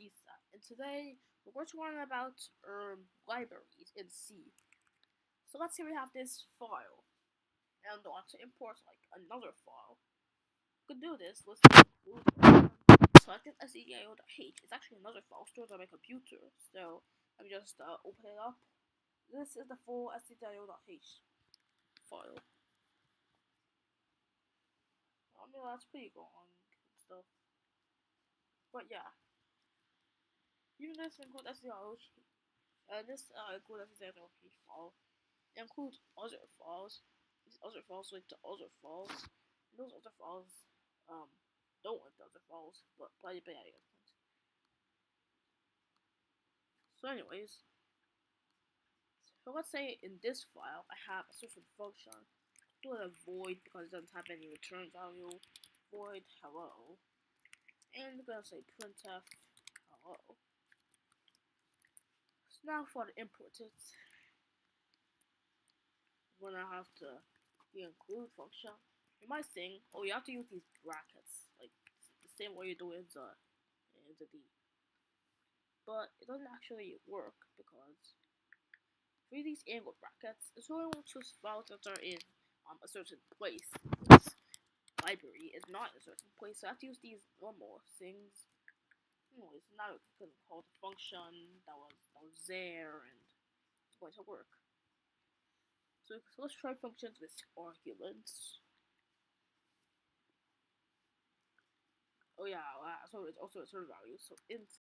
Isa, and today we're going to learn about libraries in C. So let's say we have this file, and I want to import like another file. We can do this. Let's select it as edio.h. It's actually another file stored on my computer. So let me just open it up. This is the full stdio.h file. I mean that's pretty long and stuff. But yeah, even this includes stdio.h. This includes stdio.h file. It includes other files. These other files link to other files. And those other files don't link to other files, but yeah. So anyways, so let's say in this file I have a certain function. Do a void because it doesn't have any return value. Void hello. And we're gonna say printf hello. So now for the import it, we're gonna have to the include function. You might think, oh, you have to use these brackets, like the same way you do in the D. But it doesn't actually work because for these angle brackets, it's only when choose files that are in a certain place. This library is not in a certain place, so I have to use these normal things. Anyways, now we can call the function that was there, and it's going to work. So let's try functions with arguments. Oh yeah, so it's also a return value. So int